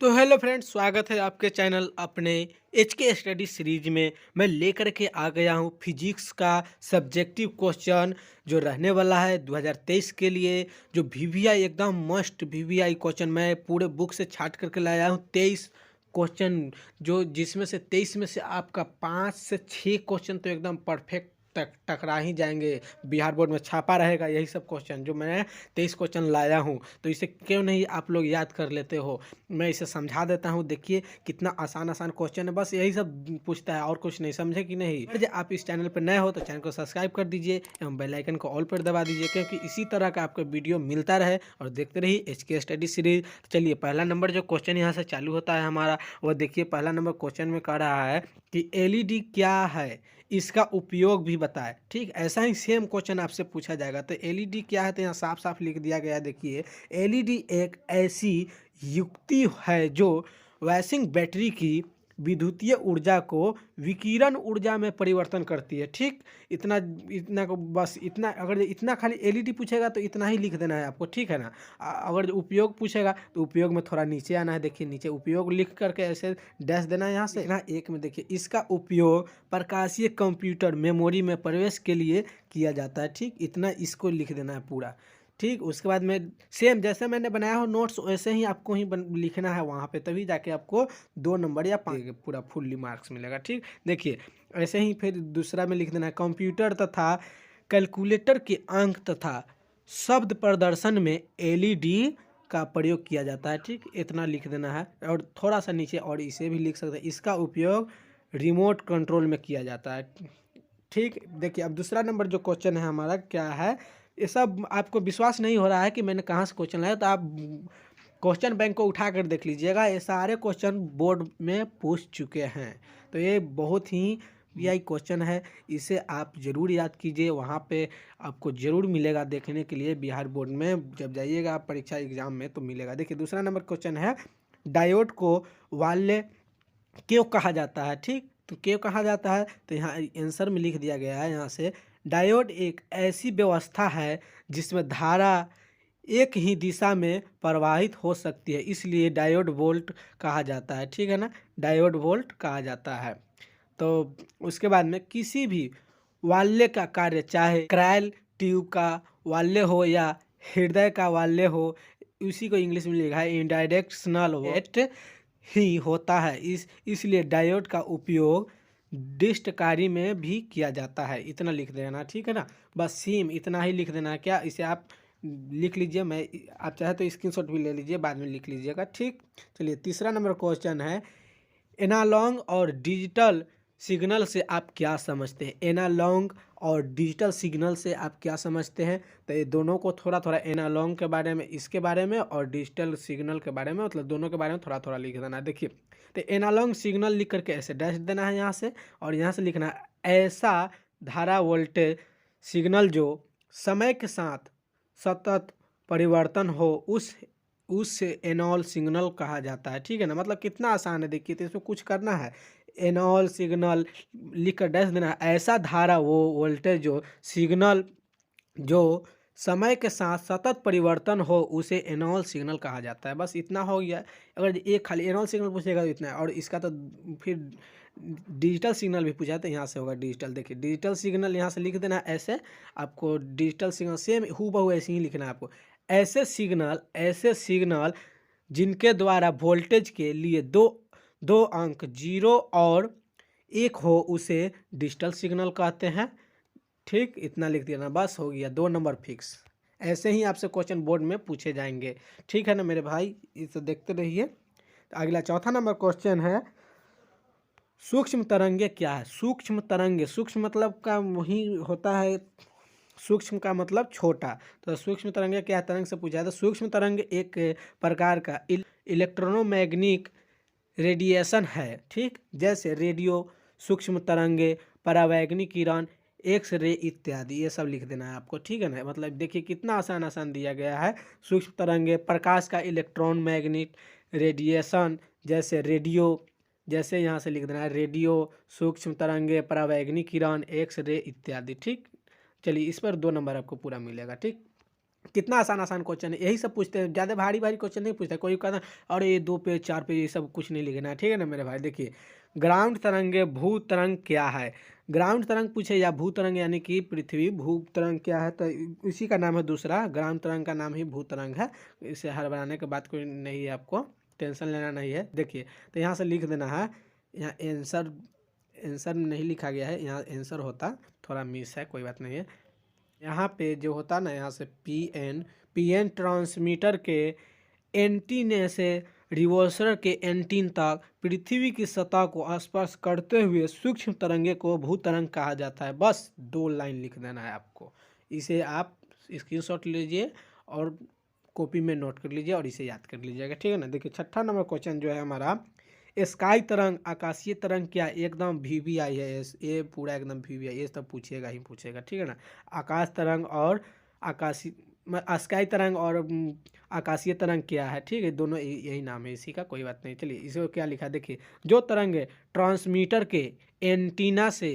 तो hello friends, स्वागत है आपके चैनल अपने एच के स्टडी सीरीज में। मैं लेकर के आ गया हूँ फिजिक्स का सब्जेक्टिव क्वेश्चन जो रहने वाला है 2023 के लिए। जो वीवीआई एकदम मस्ट वीवीआई क्वेश्चन मैं पूरे बुक से छाट करके लाया हूँ। 23 क्वेश्चन जो जिसमें से 23 में से आपका 5 से 6 क्वेश्चन तो एकदम परफेक्ट टकरा ही जाएंगे। बिहार बोर्ड में छापा रहेगा यही सब क्वेश्चन जो मैं 23 क्वेश्चन लाया हूँ। तो इसे क्यों नहीं आप लोग याद कर लेते हो। मैं इसे समझा देता हूँ। देखिए कितना आसान आसान क्वेश्चन है, बस यही सब पूछता है और कुछ नहीं। समझे कि नहीं। अगर आप इस चैनल पर नए हो तो चैनल को सब्सक्राइब कर दीजिए एवं बेल आइकन को ऑल पर दबा दीजिए, क्योंकि इसी तरह का आपको वीडियो मिलता रहे और देखते रहिए एच के स्टडी सीरीज। चलिए पहला नंबर जो क्वेश्चन यहाँ से चालू होता है हमारा, वो देखिए पहला नंबर क्वेश्चन में कह रहा है कि एलईडी क्या है, इसका उपयोग भी बताए। ठीक, ऐसा ही सेम क्वेश्चन आपसे पूछा जाएगा। तो एलईडी क्या है, तो यहाँ साफ साफ लिख दिया गया है। देखिए एलईडी एक ऐसी युक्ति है जो वैसिंग बैटरी की विद्युतीय ऊर्जा को विकिरण ऊर्जा में परिवर्तन करती है। ठीक, इतना इतना को बस इतना, अगर इतना खाली एलईडी पूछेगा तो इतना ही लिख देना है आपको। ठीक है ना। अगर उपयोग पूछेगा तो उपयोग में थोड़ा नीचे आना है। देखिए नीचे उपयोग लिख करके ऐसे डैश देना है यहाँ से ना। एक में देखिए इसका उपयोग प्रकाशीय कंप्यूटर मेमोरी में प्रवेश के लिए किया जाता है। ठीक, इतना इसको लिख देना है पूरा। ठीक, उसके बाद में सेम जैसे मैंने बनाया हो नोट्स वैसे ही आपको ही लिखना है वहाँ पे, तभी जाके आपको 2 नंबर या 5 पूरा फुल्ली मार्क्स मिलेगा। ठीक, देखिए ऐसे ही फिर दूसरा में लिख देना है कंप्यूटर तथा कैलकुलेटर के अंक तथा शब्द प्रदर्शन में एलईडी का प्रयोग किया जाता है। ठीक, इतना लिख देना है और थोड़ा सा नीचे और इसे भी लिख सकते हैं, इसका उपयोग रिमोट कंट्रोल में किया जाता है। ठीक, देखिए अब दूसरा नंबर जो क्वेश्चन है हमारा क्या है। ये सब आपको विश्वास नहीं हो रहा है कि मैंने कहाँ से क्वेश्चन लाया, तो आप क्वेश्चन बैंक को उठा कर देख लीजिएगा। ये सारे क्वेश्चन बोर्ड में पूछ चुके हैं। तो ये बहुत ही यही क्वेश्चन है, इसे आप ज़रूर याद कीजिए। वहाँ पे आपको ज़रूर मिलेगा देखने के लिए। बिहार बोर्ड में जब जाइएगा आप परीक्षा एग्जाम में तो मिलेगा। देखिए दूसरा नंबर क्वेश्चन है डायोड को वाल्व क्यों कहा जाता है। ठीक, तो क्यों कहा जाता है, तो यहाँ आंसर में लिख दिया गया है यहाँ से। डायोड एक ऐसी व्यवस्था है जिसमें धारा एक ही दिशा में प्रवाहित हो सकती है, इसलिए डायोड वोल्ट कहा जाता है। ठीक है ना, डायोड वोल्ट कहा जाता है। तो उसके बाद में किसी भी वाल्व का कार्य, चाहे क्रैल ट्यूब का वाल्व हो या हृदय का वाल्व हो, उसी को इंग्लिश में लिखा है इनडायरेक्शनल वेट ही होता है। इसलिए डायोड का उपयोग डिस्टकारी में भी किया जाता है। इतना लिख देना। ठीक है ना, बस सेम इतना ही लिख देना है। क्या इसे आप लिख लीजिए, मैं आप चाहे तो स्क्रीनशॉट भी ले लीजिए, बाद में लिख लीजिएगा। ठीक, चलिए तीसरा नंबर क्वेश्चन है एनालॉग और डिजिटल सिग्नल से आप क्या समझते हैं। एनालॉग और डिजिटल सिग्नल से आप क्या समझते हैं, तो ये दोनों को थोड़ा थोड़ा, एनालॉग के बारे में, इसके बारे में, और डिजिटल सिग्नल के बारे में, मतलब दोनों के बारे में थोड़ा थोड़ा लिख देना है। देखिए तो एनालॉग सिग्नल लिख करके ऐसे डैश देना है यहाँ से, और यहाँ से लिखना है ऐसा धारा वोल्टेज सिग्नल जो समय के साथ सतत परिवर्तन हो उस एनॉल सिग्नल कहा जाता है। ठीक है ना, मतलब कितना आसान है। देखिए तो इसमें कुछ करना है, एनॉल सिग्नल लिख कर डैश देना है। ऐसा धारा वो वोल्टेज जो सिग्नल जो समय के साथ सतत परिवर्तन हो उसे एनॉल सिग्नल कहा जाता है। बस इतना हो गया। अगर एक खाली एनॉल सिग्नल पूछेगा तो इतना है, और इसका तो फिर डिजिटल सिग्नल भी पूछा है तो यहाँ से होगा डिजिटल। देखिए डिजिटल सिग्नल यहाँ से लिख देना है ऐसे। आपको डिजिटल सिग्नल सेम हूबहू ऐसे ही लिखना है आपको। ऐसे सिग्नल जिनके द्वारा वोल्टेज के लिए दो दो अंक 0 और 1 हो उसे डिजिटल सिग्नल कहते हैं। ठीक, इतना लिख देना, बस हो गया 2 नंबर फिक्स। ऐसे ही आपसे क्वेश्चन बोर्ड में पूछे जाएंगे। ठीक है ना मेरे भाई, इसे देखते रहिए। तो अगला चौथा नंबर क्वेश्चन है सूक्ष्म तरंगे क्या है। सूक्ष्म तरंगे, सूक्ष्म मतलब का वही होता है, सूक्ष्म का मतलब छोटा। तो सूक्ष्म तरंगे क्या है, तरंग से पूछा है। तो सूक्ष्म तरंग एक प्रकार का इलेक्ट्रोमैग्नेटिक रेडिएशन है। ठीक, जैसे रेडियो, सूक्ष्म तरंगे, परावैंगनिक किरण, एक्स रे इत्यादि, ये सब लिख देना है आपको। ठीक है ना, मतलब देखिए कितना आसान आसान दिया गया है। सूक्ष्म तरंगे प्रकाश का इलेक्ट्रॉन मैग्नेट रेडिएशन, जैसे रेडियो, जैसे यहाँ से लिख देना है रेडियो, सूक्ष्म तरंगे, परावैंगनिक किरण, एक्स रे इत्यादि। ठीक, चलिए इस पर 2 नंबर आपको पूरा मिलेगा। ठीक, कितना आसान आसान क्वेश्चन है, यही सब पूछते हैं, ज़्यादा भारी भारी क्वेश्चन नहीं पूछते। कोई कहता है अरे ये 2 पेज 4 पेज ये सब कुछ नहीं लिखना है, ठीक है ना मेरे भाई। देखिए ग्राउंड तरंगे भू तरंग क्या है, ग्राउंड तरंग पूछे या भू तरंग यानी कि पृथ्वी, भू तरंग क्या है, तो इसी का नाम है दूसरा, ग्राउंड तरंग का नाम ही भू तरंग है। इसे हर बनाने के बाद कोई नहीं है, आपको टेंशन लेना नहीं है। देखिए तो यहाँ से लिख देना है, यहाँ आंसर आंसर नहीं लिखा गया है, यहाँ आंसर होता, थोड़ा मिस है, कोई बात नहीं है। यहाँ पे जो होता ना, यहाँ से पीएन ट्रांसमीटर के एंटीने से रिवर्सर के एंटीन तक पृथ्वी की सतह को स्पर्श करते हुए सूक्ष्म तरंगे को भूतरंग कहा जाता है। बस 2 लाइन लिख देना है आपको, इसे आप स्क्रीनशॉट लीजिए और कॉपी में नोट कर लीजिए और इसे याद कर लीजिएगा, ठीक है ना। देखिए 6ठा नंबर क्वेश्चन जो है हमारा, स्काई तरंग आकाशीय तरंग क्या, एकदम वीवीआई है ये पूरा, एकदम वीवीआई, ये सब पूछेगा ही पूछेगा, ठीक है ना। आकाश तरंग और आकाशीय स्काई तरंग और आकाशीय तरंग क्या है, ठीक है, दोनों यही नाम है इसी का, कोई बात नहीं। चलिए इसको क्या लिखा, देखिए जो तरंग ट्रांसमीटर के एंटीना से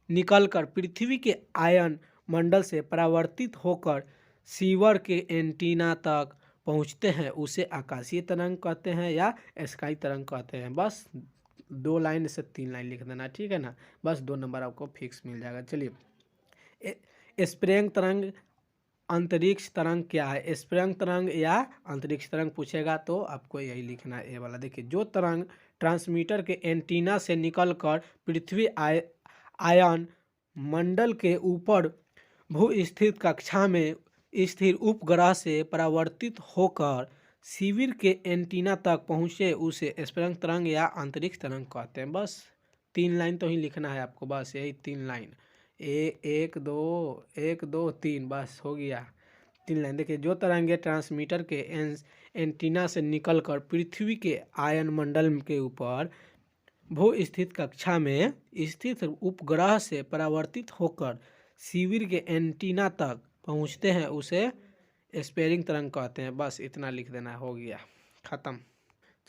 निकलकर पृथ्वी के आयन मंडल से परावर्तित होकर सीवर के एंटीना तक पहुंचते हैं उसे आकाशीय तरंग कहते हैं या स्काई तरंग कहते हैं। बस 2 लाइन से 3 लाइन लिख देना, ठीक है ना, बस 2 नंबर आपको फिक्स मिल जाएगा। चलिए स्प्रेंग तरंग अंतरिक्ष तरंग क्या है, स्प्रेंग तरंग या अंतरिक्ष तरंग पूछेगा तो आपको यही लिखना है, ये वाला। देखिए जो तरंग ट्रांसमीटर के एंटीना से निकलकर पृथ्वी आयन मंडल के ऊपर भू स्थित कक्षा में स्थिर उपग्रह से परावर्तित होकर शिविर के एंटीना तक पहुँचे उसे स्प्रेंग तरंग या अंतरिक्ष तरंग कहते हैं। बस 3 लाइन तो ही लिखना है आपको, बस यही 3 लाइन, 1 2 3, बस हो गया 3 लाइन। देखिए जो तरंगे ट्रांसमीटर के एंटीना से निकलकर पृथ्वी के आयन मंडल के ऊपर भू स्थित कक्षा में स्थित उपग्रह से परावर्तित होकर शिविर के एंटीना तक पहुंचते हैं उसे स्पेरिंग तरंग कहते हैं। बस इतना लिख देना, हो गया खत्म।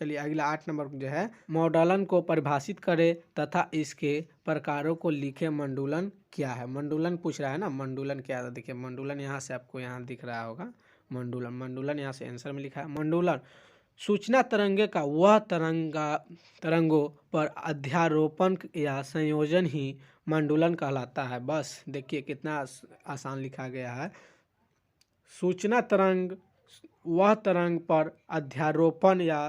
चलिए अगला 8 नंबर जो है, मॉडलन को परिभाषित करे तथा इसके प्रकारों को लिखे। मंडूलन क्या है, मंडूलन पूछ रहा है ना, मंडूलन क्या है। देखिए मंडूलन यहाँ से आपको यहाँ दिख रहा होगा, मंडूलन यहाँ से आंसर में लिखा है। मंडूलन सूचना तरंगे का वह तरंगों पर अध्यारोपण या संयोजन ही मंडूलन कहलाता है। बस देखिए कितना आसान लिखा गया है, सूचना तरंग वह तरंग पर अध्यारोपण या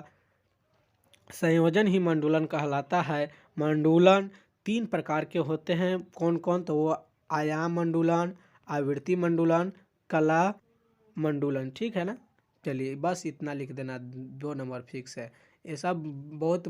संयोजन ही मंडूलन कहलाता है। मंडूलन 3 प्रकार के होते हैं, कौन कौन, तो वो आयाम मंडूलन, आवृत्ति मंडूलन, कला मंडूलन, ठीक है ना। चलिए बस इतना लिख देना, 2 नंबर फिक्स है। ये सब बहुत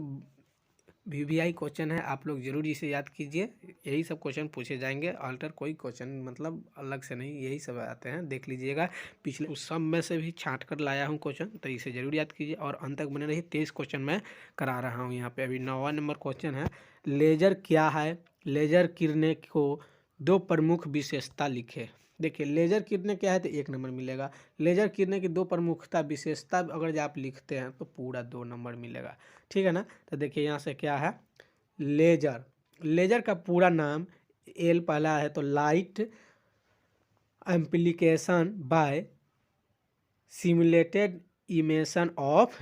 वीवीआई क्वेश्चन है, आप लोग जरूर इसे याद कीजिए, यही सब क्वेश्चन पूछे जाएंगे, अल्टर कोई क्वेश्चन मतलब अलग से नहीं, यही सब आते हैं, देख लीजिएगा। पिछले उस सब में से भी छांट कर लाया हूँ क्वेश्चन, तो इसे जरूर याद कीजिए और अंत तक बने रहिए। 23 क्वेश्चन मैं करा रहा हूँ यहाँ पे। अभी 9वां नंबर क्वेश्चन है, लेजर क्या है, लेजर किरणें को 2 प्रमुख विशेषता लिखे। देखिए लेजर किरणें क्या है तो 1 नंबर मिलेगा, लेजर किरणें की 2 प्रमुखता विशेषता अगर आप लिखते हैं तो पूरा 2 नंबर मिलेगा, ठीक है ना। तो देखिए यहाँ से क्या है, लेजर, लेजर का पूरा नाम एल पहला है तो light amplification by simulated emission of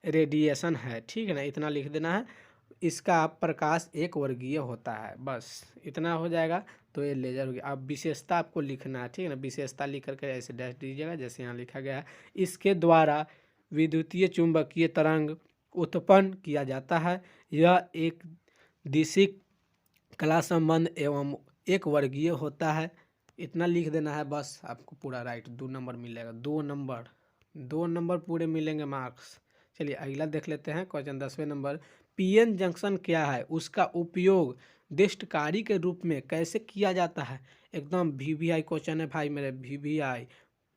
radiation है, ठीक है ना, इतना लिख देना है। इसका प्रकाश 1 वर्गीय होता है, बस इतना हो जाएगा तो ये लेजर हो गया। अब विशेषता आपको लिखना है, ठीक है ना, विशेषता लिख करके ऐसे डैश दीजिएगा जैसे यहाँ लिखा गया है। इसके द्वारा विद्युतीय चुंबकीय तरंग उत्पन्न किया जाता है, यह एक दिशिक कला संबंध एवं 1 वर्गीय होता है, इतना लिख देना है, बस आपको पूरा राइट 2 नंबर मिलेगा, 2 नंबर पूरे मिलेंगे मार्क्स। चलिए अगला देख लेते हैं क्वेश्चन 10वें नंबर, पीएन जंक्शन क्या है, उसका उपयोग दिष्टकारी के रूप में कैसे किया जाता है। एकदम वीवीआई क्वेश्चन है भाई मेरे, वीवीआई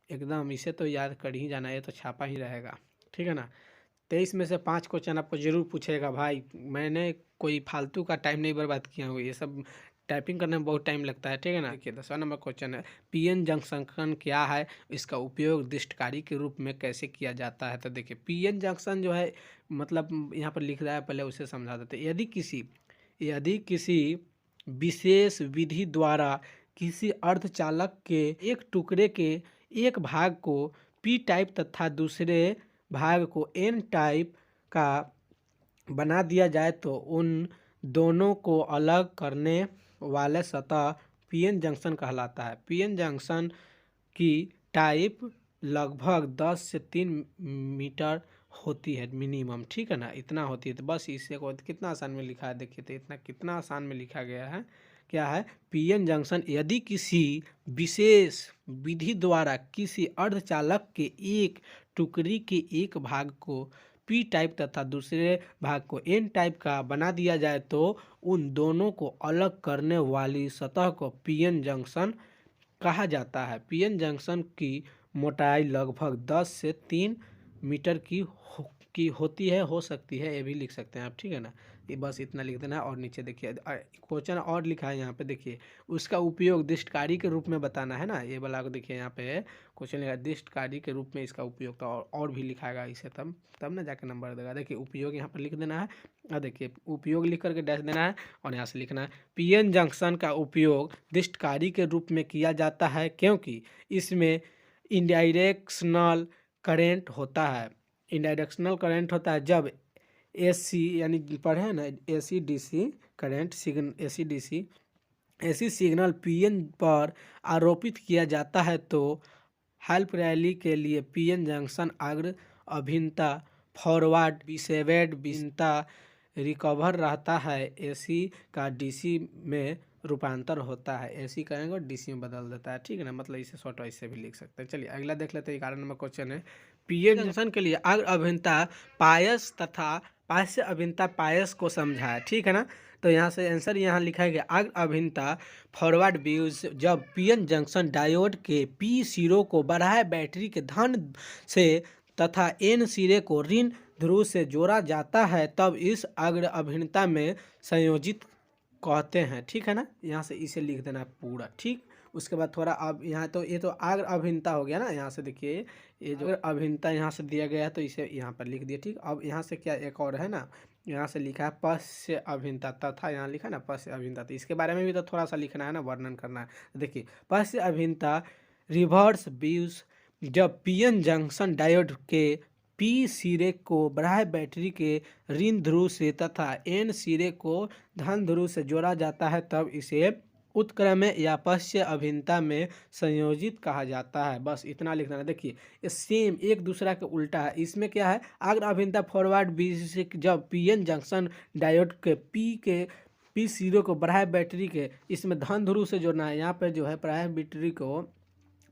एकदम, इसे तो याद कर ही जाना, ये तो छापा ही रहेगा, ठीक है ना। 23 में से 5 क्वेश्चन आपको जरूर पूछेगा भाई, मैंने कोई फालतू का टाइम नहीं बर्बाद किया हूँ, ये सब टाइपिंग करने में बहुत टाइम लगता है, ठीक है ना। देखिए 10वां नंबर क्वेश्चन है, पीएन जंक्शन क्या है, इसका उपयोग दिष्टकारी के रूप में कैसे किया जाता है। तो देखिए पीएन जंक्शन जो है मतलब यहाँ पर लिख रहा है, पहले उसे समझा देते हैं। यदि किसी विशेष विधि द्वारा किसी अर्धचालक के एक टुकड़े के एक भाग को पी टाइप तथा दूसरे भाग को एन टाइप का बना दिया जाए तो उन दोनों को अलग करने वाले सतह पीएन जंक्शन कहलाता है। पीएन जंक्शन की टाइप लगभग 10 से 3 मीटर होती है मिनिमम, ठीक है ना, इतना होती है। तो बस इसे को कितना आसान में लिखा है, देखिए तो इतना कितना आसान में लिखा गया है। क्या है? पीएन जंक्शन यदि किसी विशेष विधि द्वारा किसी अर्धचालक के एक टुकड़ी के एक भाग को पी टाइप तथा दूसरे भाग को एन टाइप का बना दिया जाए तो उन दोनों को अलग करने वाली सतह को पीएन जंक्शन कहा जाता है। पीएन जंक्शन की मोटाई लगभग 10 से 3 मीटर की होती है, हो सकती है, ये भी लिख सकते हैं आप, ठीक है ना। ये बस इतना लिख देना है। और नीचे देखिए क्वेश्चन और लिखा है यहाँ पे, देखिए उसका उपयोग दृष्टकारी के रूप में बताना है ना, ये वाला को देखिए यहाँ पे क्वेश्चन लिखा है दृष्टकारी के रूप में इसका उपयोग, तो और भी लिखाएगा इसे, तब ना जाके नंबर देगा। देखिए उपयोग यहाँ पर लिख देना है, और देखिए उपयोग लिख करके डैश देना है, और यहाँ से लिखना है पीएन जंक्शन का उपयोग दृष्टकारी के रूप में किया जाता है क्योंकि इसमें इंडायरेक्शनल करेंट होता है। इंडायरेक्शनल करंट होता है जब एसी, यानी पढ़े हैं ना, AC DC current, AC signal PN पर आरोपित किया जाता है तो हेल्प रैली के लिए पीएन जंक्शन अग्र अभिन्नता फॉरवर्ड बिसेवेड भिन्नता रिकवर रहता है। एसी का डीसी में रूपांतर होता है, एसी करेंगे और डीसी में बदल देता है, ठीक है ना। मतलब इसे शॉर्ट ऐसे भी लिख सकते हैं। चलिए अगला देख लेते हैं। 11 नंबर क्वेश्चन है, पीएन जंक्शन के लिए अग्र अभिन्नता पायस तथा पास्य अभिन्नता पायस को समझाए, ठीक है ना। तो यहाँ से आंसर यहाँ लिखा गया अग्र अभिन्नता फॉरवर्ड व्यूज जब पीएन जंक्शन डायोड के पी सिरों को बढ़ाए बैटरी के धन से तथा एन सिरे को ऋण ध्रुव से जोड़ा जाता है तब इस अग्र अभिन्नता में संयोजित कहते हैं, ठीक है ना। यहाँ से इसे लिख देना पूरा, ठीक। उसके बाद थोड़ा अब यहाँ तो ये तो अग्र अभिन्नता हो गया ना, यहाँ से देखिए ये जो अभिन्नता यहाँ से दिया गया है तो इसे यहाँ पर लिख दिया, ठीक। अब यहाँ से क्या एक और है ना, यहाँ से लिखा है पश्य अभिन्नता तथा, यहाँ लिखा ना पश्य अभिन्नता, तो इसके बारे में भी तो थोड़ा सा लिखना है ना, वर्णन करना है। देखिए पश्य अभिन्नता रिवर्स व्यूज जब पीएन जंक्शन डायोड के पी सिरे को बढ़ाए बैटरी के ऋण ध्रुव से तथा एन सिरे को धन ध्रुव से जोड़ा जाता है तब इसे उत्क्रमण या पश्य अभिन्नता में संयोजित कहा जाता है। बस इतना लिखना है। देखिए ये सेम एक दूसरा के उल्टा है। इसमें क्या है, अग्र अभिन्नता फॉरवर्ड बेसिक जब पीएन जंक्शन डायोड के पी सिरे को बढ़ाए बैटरी के इसमें धन ध्रुव से जोड़ना है, यहाँ पर जो है बढ़ाए बैटरी को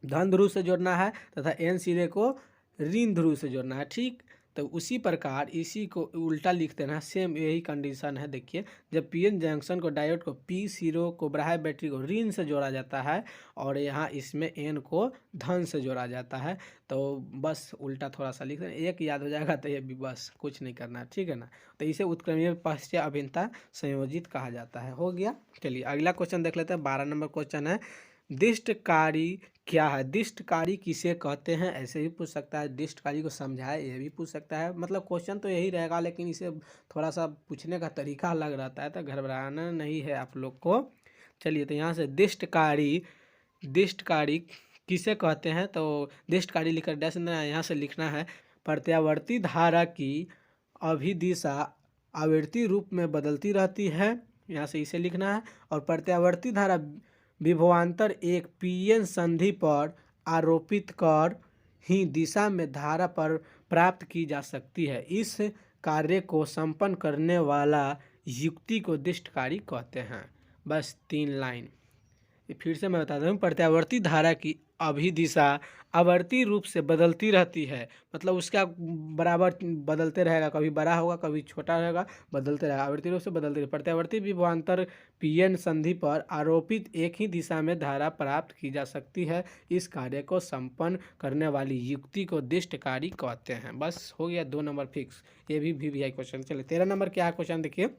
धन ध्रुव से जोड़ना है तथा एन सिरे को ऋण ध्रुव से जोड़ना है, ठीक। तो उसी प्रकार इसी को उल्टा लिख देना, सेम यही कंडीशन है। देखिए जब पीएन जंक्शन को डायोड को पी सिरो को बढ़ाए बैटरी को ऋण से जोड़ा जाता है और यहाँ इसमें एन को धन से जोड़ा जाता है, तो बस उल्टा थोड़ा सा लिख देना, एक याद हो जाएगा तो ये भी बस कुछ नहीं करना, ठीक है ना। तो इसे उत्क्रमणीय पश्य अभिन्नता संयोजित कहा जाता है। हो गया। चलिए अगला क्वेश्चन देख लेते हैं। 12 नंबर क्वेश्चन है, दृष्टकारी क्या है? दृष्टकारी किसे कहते हैं, ऐसे भी पूछ सकता है। दृष्टकारी को समझाए, ये भी पूछ सकता है। मतलब क्वेश्चन तो यही रहेगा, लेकिन इसे थोड़ा सा पूछने का तरीका अलग रहता है, तो घबराना नहीं है आप लोग को। चलिए तो यहाँ से दृष्टकारी किसे कहते हैं, तो दृष्टकारी लिखकर डैश देना, यहाँ से लिखना है प्रत्यावर्ती धारा की अभिदिशा आवर्ती रूप में बदलती रहती है, यहाँ से इसे लिखना है। और प्रत्यावर्ती धारा विभवांतर एक पीएन संधि पर आरोपित कर ही दिशा में धारा पर प्राप्त की जा सकती है। इस कार्य को संपन्न करने वाला युक्ति को दृष्टकारी कहते हैं। बस 3 लाइन फिर से मैं बता दूं, प्रत्यावर्ती धारा की अभिदिशा आवर्ती रूप से बदलती रहती है, मतलब उसका बराबर बदलते रहेगा, कभी बड़ा होगा कभी छोटा रहेगा, बदलते रहेगा, आवर्ती रूप से बदलते रहेगा। प्रत्यावर्ती विभवांतर पीएन संधि पर आरोपित एक ही दिशा में धारा प्राप्त की जा सकती है। इस कार्य को संपन्न करने वाली युक्ति को दृष्टकारी कहते हैं। बस हो गया 2 नंबर फिक्स। ये भी VVI क्वेश्चन। चलिए 13 नंबर क्या है क्वेश्चन, देखिए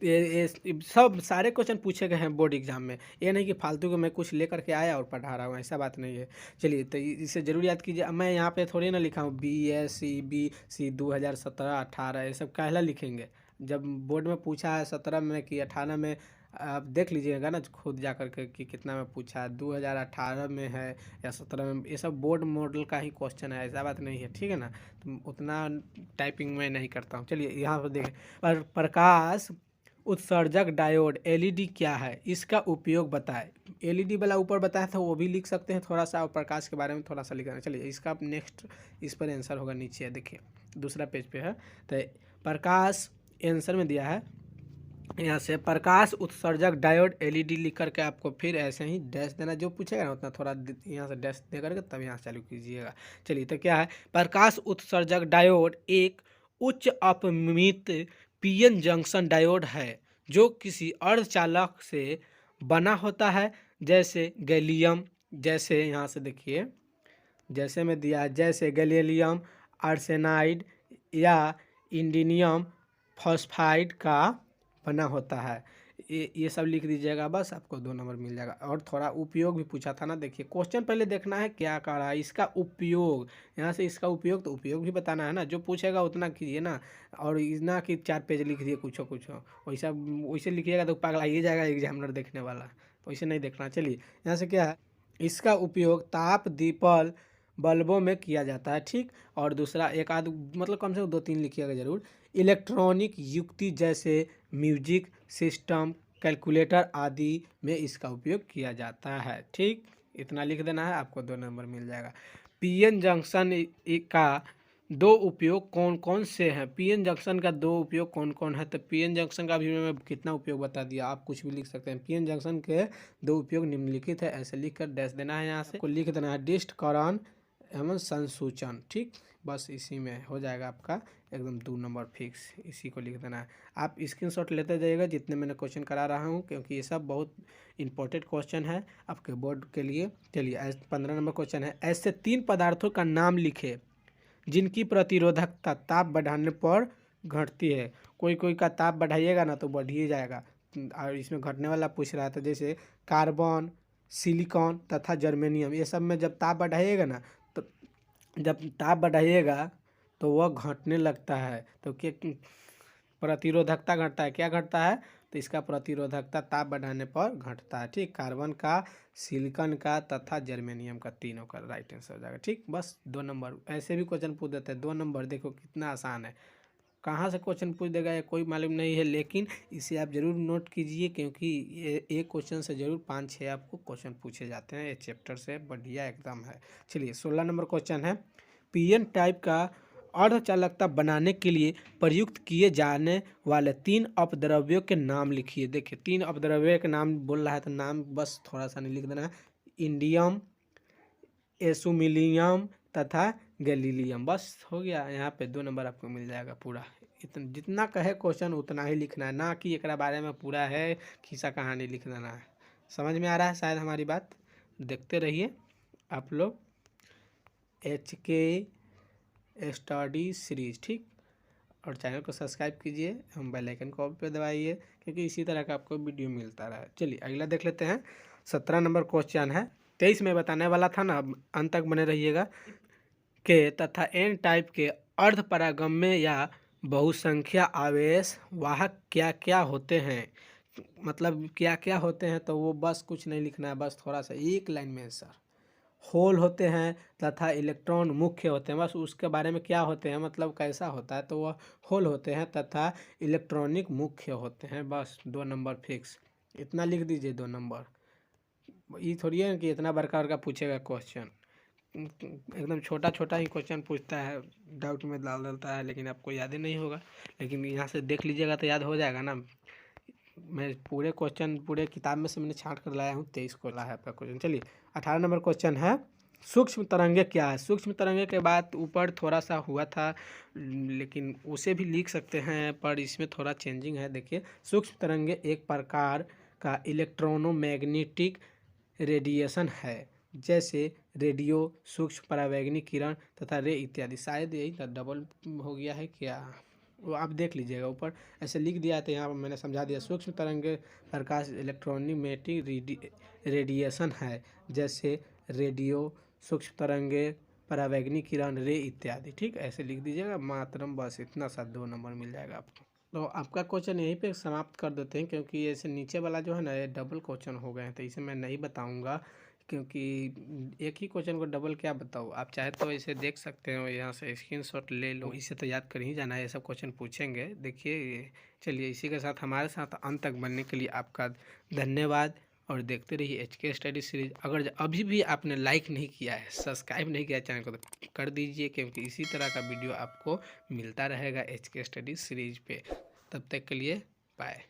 ये सब सारे क्वेश्चन पूछे गए हैं बोर्ड एग्जाम में, ये नहीं कि फालतू को मैं कुछ लेकर के आया और पढ़ा रहा हूँ, ऐसा बात नहीं है। चलिए तो इसे जरूर याद कीजिए। मैं यहाँ पे थोड़ी ना लिखा हूँ BSc 2017-18, ये सब काहला लिखेंगे। जब बोर्ड में पूछा है 17 में कि 18 में आप देख लीजिएगा ना खुद जा कर के कि कितना में पूछा है, 2018 में है या 17 में। ये सब बोर्ड मॉडल का ही क्वेश्चन है, ऐसा बात नहीं है, ठीक है ना। तो उतना टाइपिंग में नहीं करता हूँ। चलिए यहाँ पर देखें, प्रकाश उत्सर्जक डायोड एलईडी क्या है, इसका उपयोग बताएं। एलईडी वाला ऊपर बताया था, वो भी लिख सकते हैं थोड़ा सा, और प्रकाश के बारे में थोड़ा सा लिखना। चलिए इसका नेक्स्ट इस पर आंसर होगा, नीचे देखिए दूसरा पेज पे है। तो प्रकाश आंसर में दिया है यहाँ से, प्रकाश उत्सर्जक डायोड एलईडी लिख करके आपको फिर ऐसे ही डैश देना, जो पूछेगा ना उतना थोड़ा यहाँ से डैश दे करके तब यहाँ चालू कीजिएगा। चलिए तो क्या है, प्रकाश उत्सर्जक डायोड एक उच्च अपमित पीएन जंक्शन डायोड है जो किसी अर्धचालक से बना होता है, जैसे गैलियम, जैसे यहाँ से देखिए जैसे में दिया है, जैसे गैलियम आर्सेनाइड या इंडिनियम फॉस्फाइड का बना होता है। ये सब लिख दीजिएगा, बस आपको 2 नंबर मिल जाएगा। और थोड़ा उपयोग भी पूछा था ना, देखिए क्वेश्चन पहले देखना है क्या कर रहा है, इसका उपयोग, यहाँ से इसका उपयोग, तो उपयोग भी बताना है ना, जो पूछेगा उतना कीजिए ना। और इतना कि 4 पेज लिख दिए कुछ वैसा वैसे लिखिएगा तो पगलाइए जाएगा एग्जामिनर देखने वाला, वैसे नहीं देखना। चलिए यहाँ से क्या है, इसका उपयोग ताप दीपल बल्बों में किया जाता है, ठीक। और दूसरा एक आध मतलब कम से कम 2-3 लिखिएगा जरूर। इलेक्ट्रॉनिक युक्ति जैसे म्यूजिक सिस्टम, कैलकुलेटर आदि में इसका उपयोग किया जाता है, ठीक। इतना लिख देना है, आपको 2 नंबर मिल जाएगा। पीएन जंक्शन का 2 उपयोग कौन कौन से हैं, पीएन जंक्शन का 2 उपयोग कौन कौन है। तो पीएन जंक्शन का भी मैं कितना उपयोग बता दिया, आप कुछ भी लिख सकते हैं। पीएन जंक्शन के 2 उपयोग निम्नलिखित है, ऐसे लिख कर डैश देना है, यहाँ से को लिख देना है डिष्टकरण एवं संसूचन, ठीक। बस इसी में हो जाएगा आपका एकदम 2 नंबर फिक्स, इसी को लिख देना है। आप स्क्रीनशॉट लेते जाइएगा जितने मैंने क्वेश्चन करा रहा हूँ, क्योंकि ये सब बहुत इंपॉर्टेंट क्वेश्चन है आपके बोर्ड के लिए। चलिए 15 नंबर क्वेश्चन है, ऐसे 3 पदार्थों का नाम लिखे जिनकी प्रतिरोधकता ताप बढ़ाने पर घटती है। कोई कोई का ताप बढ़ाइएगा ना तो बढ़ ही जाएगा, और इसमें घटने वाला पूछ रहा था, जैसे कार्बन, सिलिकॉन तथा जर्मेनियम, ये सब में जब ताप बढ़ाइएगा ना, तो जब ताप बढ़ाइएगा तो वह घटने लगता है। तो क्या प्रतिरोधकता घटता है, क्या घटता है, तो इसका प्रतिरोधकता ताप बढ़ाने पर घटता है, ठीक। कार्बन का, सिलिकॉन का तथा जर्मेनियम का, तीनों का राइट आंसर हो जाएगा, ठीक। बस 2 नंबर, ऐसे भी क्वेश्चन पूछ देते हैं 2 नंबर, देखो कितना आसान है। कहाँ से क्वेश्चन पूछ देगा ये कोई मालूम नहीं है, लेकिन इसे आप जरूर नोट कीजिए, क्योंकि ये एक क्वेश्चन से जरूर 5-6 आपको क्वेश्चन पूछे जाते हैं, ये चैप्टर से बढ़िया एकदम है। चलिए 16 नंबर क्वेश्चन है, पीएन टाइप का अर्धचालकता बनाने के लिए प्रयुक्त किए जाने वाले 3 अपद्रव्यों के नाम लिखिए। देखिए 3 अपद्रव्यों के नाम बोल रहा है, तो नाम बस थोड़ा सा नहीं लिख देना है, इंडियम, एसुमिलियम तथा गैलीलियम, बस हो गया। यहाँ पे 2 नंबर आपको मिल जाएगा पूरा। इतना जितना कहे क्वेश्चन उतना ही लिखना है, ना कि एक बारे में पूरा है खिस्सा कहानी लिख देना है। समझ में आ रहा है शायद हमारी बात, देखते रहिए आप लोग HK स्टडी सीरीज, ठीक। और चैनल को सब्सक्राइब कीजिए, हम बेल आइकन को ऑल पे दबाइए, क्योंकि इसी तरह का आपको वीडियो मिलता रहा। चलिए अगला देख लेते हैं। 17 नंबर क्वेश्चन है, 23 में बताने वाला था ना, अंत तक बने रहिएगा। के तथा एन टाइप के अर्धपरागम्य या बहुसंख्या आवेश वाहक क्या क्या होते हैं, मतलब क्या क्या होते हैं, तो वो बस कुछ नहीं लिखना है, बस थोड़ा सा एक लाइन में आंसर। होल होते हैं तथा इलेक्ट्रॉन मुख्य होते हैं, बस उसके बारे में क्या होते हैं मतलब कैसा होता है, तो वह होल होते हैं तथा इलेक्ट्रॉनिक मुख्य होते हैं, बस 2 नंबर फिक्स। इतना लिख दीजिए 2 नंबर। ये थोड़ी है कि इतना बड़का बड़का पूछेगा क्वेश्चन, एकदम छोटा छोटा ही क्वेश्चन पूछता है, डाउट में डाल देता है, लेकिन आपको याद ही नहीं होगा। लेकिन यहाँ से देख लीजिएगा तो याद हो जाएगा ना। मैं पूरे क्वेश्चन पूरे किताब में से मैंने छांट कर लाया हूँ, 23 को लाया है आपका क्वेश्चन। चलिए 18 नंबर क्वेश्चन है, सूक्ष्म तरंगे क्या है। सूक्ष्म तरंगे के बाद ऊपर थोड़ा सा हुआ था, लेकिन उसे भी लिख सकते हैं, पर इसमें थोड़ा चेंजिंग है। देखिए सूक्ष्म तरंगे एक प्रकार का इलेक्ट्रोनोमैग्नेटिक रेडिएशन है, जैसे रेडियो, सूक्ष्म परावैंगनी किरण तथा रे इत्यादि। शायद यही डबल हो गया है क्या, वो आप देख लीजिएगा, ऊपर ऐसे लिख दिया है तो यहाँ पर मैंने समझा दिया। सूक्ष्म तरंगे प्रकाश इलेक्ट्रोमैग्नेटिक रेडिएशन है, जैसे रेडियो, सूक्ष्म तरंगे, परावैंगनी किरण, रे इत्यादि, ठीक। ऐसे लिख दीजिएगा मात्रम, बस इतना सा 2 नंबर मिल जाएगा आपको। तो आपका क्वेश्चन यहीं पे समाप्त कर देते हैं, क्योंकि ऐसे नीचे वाला जो है ना ये डबल क्वेश्चन हो गए हैं, तो इसे मैं नहीं बताऊंगा, क्योंकि एक ही क्वेश्चन को डबल क्या बताऊँ। आप चाहे तो इसे देख सकते हो, यहाँ से स्क्रीनशॉट ले लो, इसे तो याद कर ही जाना है, ये सब क्वेश्चन पूछेंगे। देखिए, चलिए इसी के साथ हमारे साथ अंत तक बनने के लिए आपका धन्यवाद, और देखते रहिए एच के स्टडी सीरीज। अगर अभी भी आपने लाइक नहीं किया है, सब्सक्राइब नहीं किया चैनल को, तो कर दीजिए, क्योंकि इसी तरह का वीडियो आपको मिलता रहेगा एच के स्टडी सीरीज पे। तब तक के लिए बाय।